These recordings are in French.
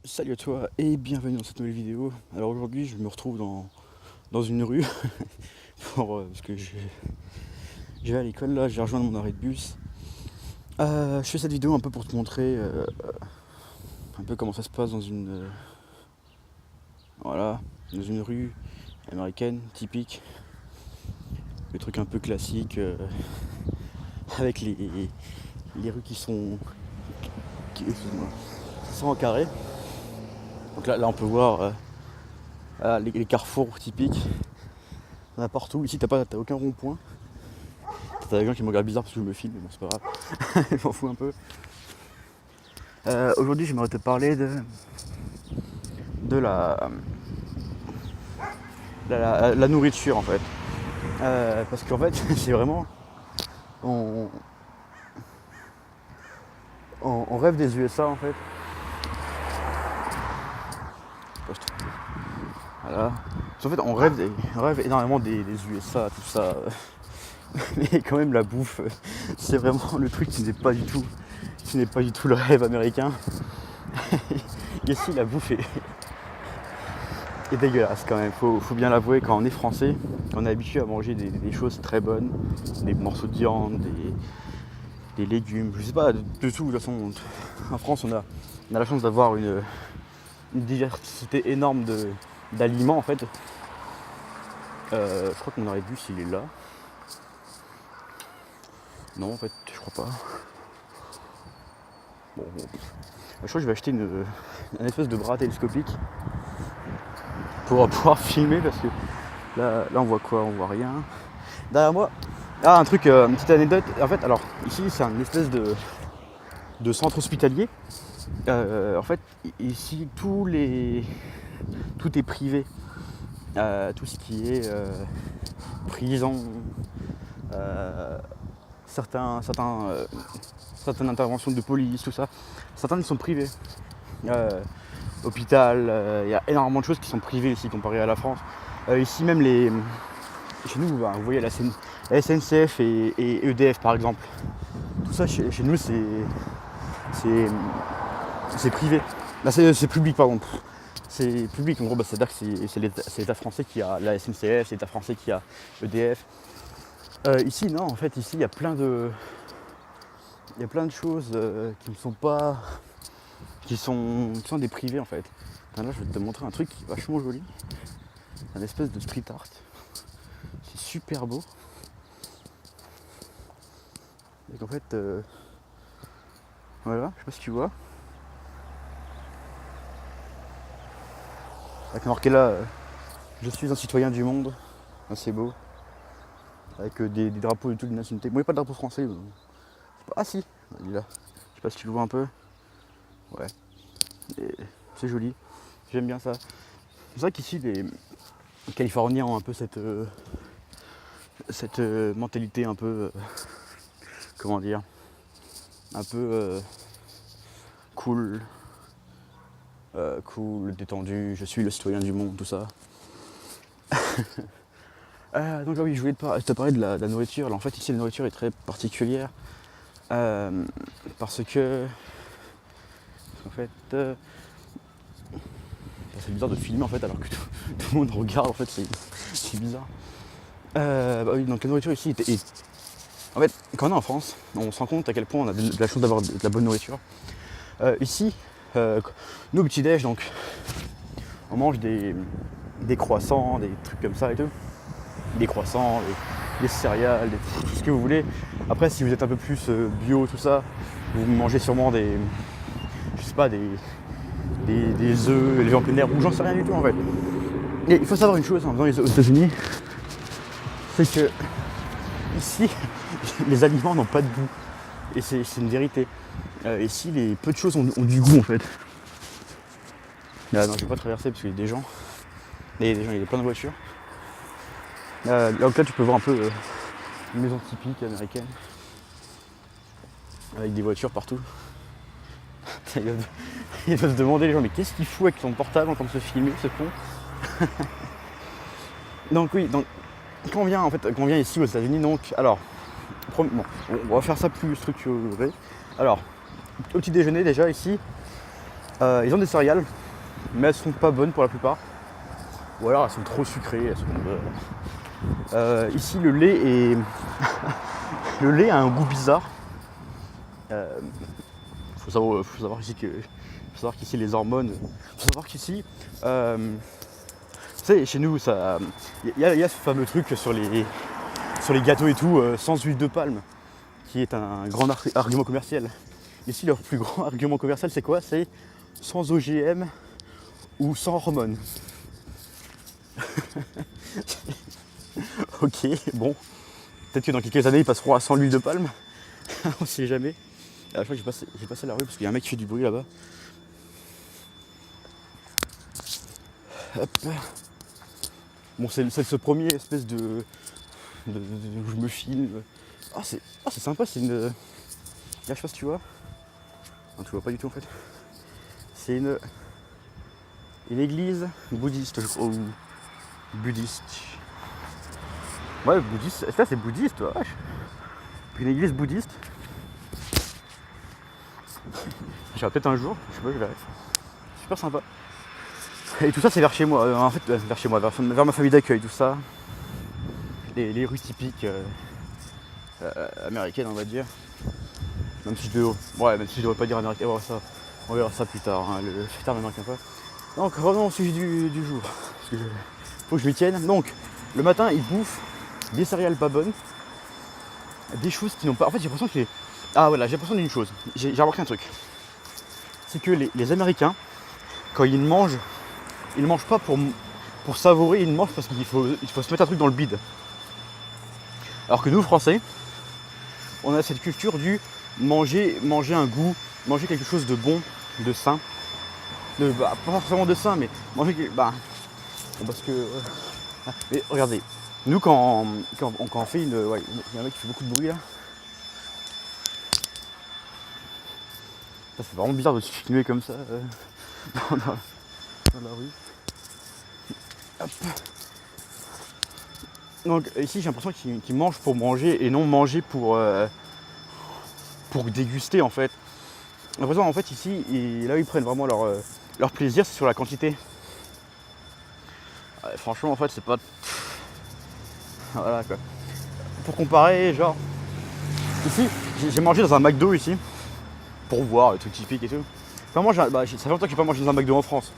Salut à toi et bienvenue dans cette nouvelle vidéo. Alors aujourd'hui je me retrouve dans une rue parce que je vais à l'école là, je vais rejoindre mon arrêt de bus. Je fais cette vidéo un peu pour te montrer un peu comment ça se passe voilà, dans une rue américaine typique. Le truc un peu classique avec les rues qui sont en carré. Donc là on peut voir les carrefours typiques. Il y en a partout. Ici t'as aucun rond-point. T'as des gens qui me regardent bizarre parce que je me filme, mais bon c'est pas grave. Je m'en fous un peu. Aujourd'hui j'aimerais te parler de la nourriture en fait. Parce qu'en fait c'est vraiment. On rêve des USA en fait. Voilà. En fait on rêve énormément des USA, tout ça. Mais quand même la bouffe, c'est vraiment le truc qui n'est pas du tout le rêve américain. Ici la bouffe est dégueulasse quand même, faut bien l'avouer. Quand on est français, on est habitué à manger des choses très bonnes, des morceaux de viande, des légumes, je sais pas, de tout. De toute façon, en France on a la chance d'avoir une diversité énorme d'aliments en fait. Je crois que mon arrêt de bus il est là. Non en fait je crois pas. Bon. Je crois que je vais acheter une espèce de bras télescopique pour pouvoir filmer parce que là on voit quoi? On voit rien. Derrière moi, un truc, une petite anecdote. En fait, alors ici c'est un espèce de centre hospitalier. En fait, ici tout est privé. Tout ce qui est prison, certaines interventions de police, tout ça, certaines sont privées. Hôpital, il y a énormément de choses qui sont privées ici comparé à la France. Ici même chez nous, vous voyez la SNCF et EDF par exemple. Tout ça chez nous c'est privé. Là c'est public pardon. C'est public en gros, c'est-à-dire que c'est l'État français qui a la SNCF, c'est l'État français qui a EDF. Ici non, en fait ici il y a plein de choses qui ne sont pas, qui sont des privés en fait. Là je vais te montrer un truc qui est vachement joli, un espèce de street art. C'est super beau. Et en fait, voilà, je sais pas si tu vois. Avec marqué là, je suis un citoyen du monde. C'est beau. Avec des drapeaux de toutes les nationalités. Bon, il n'y a pas de drapeau français. Ah si, il est là. Je sais pas si tu le vois un peu. Ouais. Et c'est joli. J'aime bien ça. C'est vrai qu'ici les Californiens ont un peu cette mentalité un peu comment dire, un peu cool, détendu, je suis le citoyen du monde, tout ça. Donc oui, je voulais te parler de la nourriture. Là, en fait ici la nourriture est très particulière parce que en fait c'est bizarre de filmer en fait alors que tout le monde regarde, en fait c'est bizarre. Oui, donc la nourriture ici est. En fait, quand on est en France, on se rend compte à quel point on a de la chance d'avoir de la bonne nourriture. Ici, nous au petit-déj, donc on mange des croissants, des trucs comme ça et tout. Des croissants, des céréales, tout ce que vous voulez. Après, si vous êtes un peu plus bio, tout ça, vous mangez sûrement des œufs élevés en plein air, ou j'en sais rien du tout en fait. Et il faut savoir une chose en venant aux États-Unis, c'est que ici, les aliments n'ont pas de goût. Et c'est une vérité. Ici, peu de choses ont du goût en fait. Non, je vais pas traverser parce qu'il y a des gens. Il y a plein de voitures. Donc là, tu peux voir un peu une maison typique américaine. Avec des voitures partout. Ils doivent se demander les gens, mais qu'est-ce qu'il fout avec son portable en train de se filmer, ce con. Donc oui, quand on vient ici aux États-Unis, donc alors, bon, on va faire ça plus structuré. Alors, au petit déjeuner déjà ici, Ils ont des céréales, mais elles sont pas bonnes pour la plupart. Ou alors elles sont trop sucrées. Ici le lait est. Le lait a un goût bizarre. Faut savoir qu'ici les hormones. Faut savoir qu'ici. Tu sais, chez nous, il y a ce fameux truc sur les gâteaux et tout, sans huile de palme, qui est un grand argument commercial. Ici, leur plus grand argument commercial, c'est quoi? C'est sans OGM ou sans hormones. Ok, bon. Peut-être que dans quelques années, ils passeront à sans l'huile de palme. On sait jamais. Je crois que j'ai passé la rue parce qu'il y a un mec qui fait du bruit là-bas. Hop. Bon, c'est ce premier espèce de où je me filme. Ah, c'est sympa, c'est une. Là, je sais pas si tu vois. Non, tu vois pas du tout en fait. C'est une église bouddhiste, je crois. Ou bouddhiste. Ouais, bouddhiste. Ça, c'est bouddhiste, wesh. Une église bouddhiste. J'irai peut-être un jour, je sais pas, je verrai. Super sympa. Et tout ça, c'est vers chez moi. En fait, vers chez moi, vers ma famille d'accueil, tout ça. Les rues typiques américaines, on va dire. Même si je devrais pas dire américain, on verra ça plus tard, hein, le terme américain pas. Donc revenons au sujet du jour. Parce que faut que je m'y tienne. Donc le matin ils bouffent des céréales pas bonnes, des choses qui n'ont pas. En fait j'ai l'impression que j'ai l'impression d'une chose. J'ai remarqué un truc. C'est que les Américains, quand ils mangent pas pour savourer, ils mangent parce qu'il faut se mettre un truc dans le bide. Alors que nous Français, on a cette culture du manger un goût, manger quelque chose de bon, de sain. Pas forcément de sain, mais manger. Parce que. Mais regardez, nous quand on fait une. Ouais, il y a un mec qui fait beaucoup de bruit là. Ça fait vraiment bizarre de se filmer comme ça dans la rue. Hop. Donc ici j'ai l'impression qu'ils mangent pour manger et non manger pour déguster en fait. J'ai l'impression en fait ici, là où ils prennent vraiment leur plaisir, c'est sur la quantité. Ouais, franchement en fait c'est pas. Voilà quoi. Pour comparer, genre. Ici, j'ai mangé dans un McDo ici. Pour voir le truc typique et tout. Enfin, moi, ça fait longtemps que j'ai pas mangé dans un McDo en France.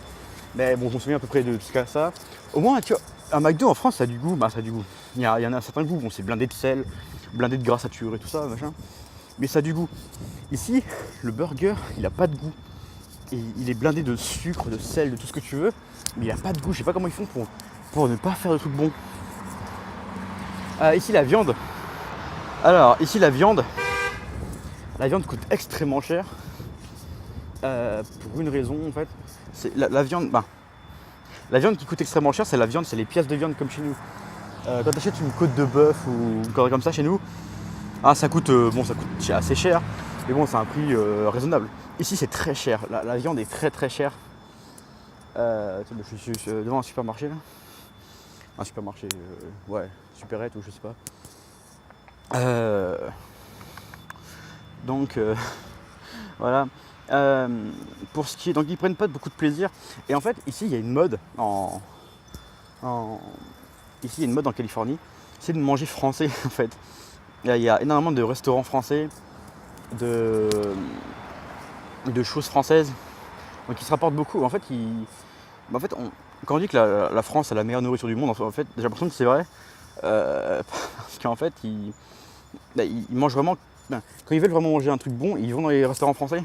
Mais bon, je me souviens à peu près de ce qu'il y a ça. Au moins, tu vois, un McDo en France, ça a du goût. Ça a du goût. Il y en a un certain goût. Bon, c'est blindé de sel, blindé de gras saturé et tout ça, machin. Mais ça a du goût. Ici, le burger, il a pas de goût. Et il est blindé de sucre, de sel, de tout ce que tu veux. Mais il a pas de goût. Je sais pas comment ils font pour ne pas faire de trucs bons. Ici, la viande. Alors, ici, la viande coûte extrêmement cher. Pour une raison en fait. C'est la viande. La viande qui coûte extrêmement cher, c'est les pièces de viande comme chez nous. Quand tu achètes une côte de bœuf ou une connerie comme ça chez nous, ça coûte assez cher, mais bon, c'est un prix raisonnable. Ici, c'est très cher. La viande est très très chère. Je suis devant un supermarché là. Un supermarché, supérette ou je sais pas. Donc voilà. Pour ce qui est, donc ils prennent pas beaucoup de plaisir. Et en fait, ici il y a une mode ici il y a une mode en Californie, c'est de manger français en fait. Il y a énormément de restaurants français, de choses françaises, donc ils se rapportent beaucoup. En fait, quand on dit que la France a la meilleure nourriture du monde, en fait, j'ai l'impression que c'est vrai, parce qu'en fait, ils mangent vraiment. Quand ils veulent vraiment manger un truc bon, ils vont dans les restaurants français.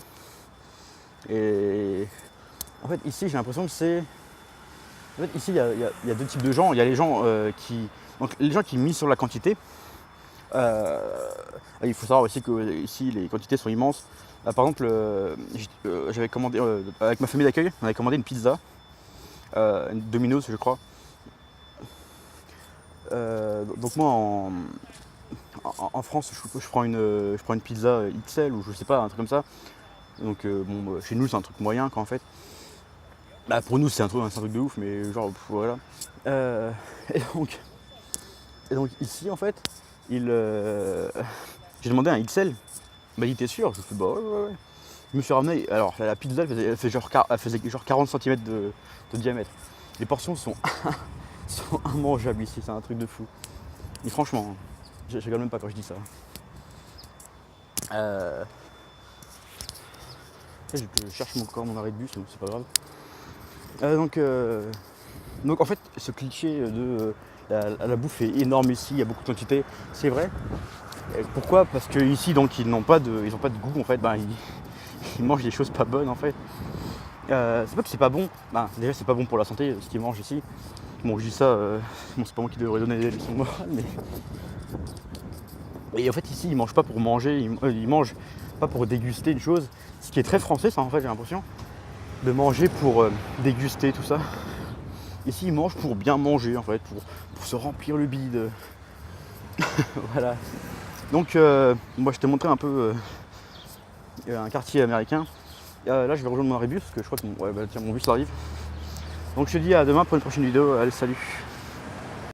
Et en fait, ici, j'ai l'impression que c'est. En fait, ici, il y a deux types de gens. Il y a les gens les gens qui misent sur la quantité. Il faut savoir aussi que ici, les quantités sont immenses. Par exemple, j'avais commandé avec ma famille d'accueil, on avait commandé une pizza, une Domino's, je crois. Donc moi, en France, je prends une pizza XL ou je sais pas, un truc comme ça. Donc chez nous c'est un truc moyen quoi en fait. Pour nous c'est un truc de ouf, mais genre voilà. Et donc ici en fait, j'ai demandé un XL. Il m'a dit t'es sûr? Je fais bah ouais. Je me suis ramené, alors la pizza elle faisait genre 40 cm de diamètre. Les portions sont, sont immangeables ici, c'est un truc de fou. Et franchement, je rigole même pas quand je dis ça. Je cherche encore mon arrêt de bus, donc c'est pas grave. Donc en fait, ce cliché de la bouffe est énorme ici, il y a beaucoup de quantité, c'est vrai. Et pourquoi? Parce que ici donc ils n'ont pas de goût en fait, ils mangent des choses pas bonnes en fait. C'est pas que c'est pas bon, déjà c'est pas bon pour la santé ce qu'ils mangent ici. Bon je dis ça, bon, c'est pas moi qui devrais donner des leçons morales, mais. Et en fait ici ils mangent pas pour manger, ils mangent pas pour déguster une chose, ce qui est très français ça en fait j'ai l'impression, de manger pour déguster tout ça. Ici ils mangent pour bien manger en fait, pour se remplir le bide. Voilà. Donc moi je t'ai montré un peu un quartier américain. Là je vais rejoindre mon arrêt bus parce que je crois que mon bus arrive. Donc je te dis à demain pour une prochaine vidéo. Allez salut.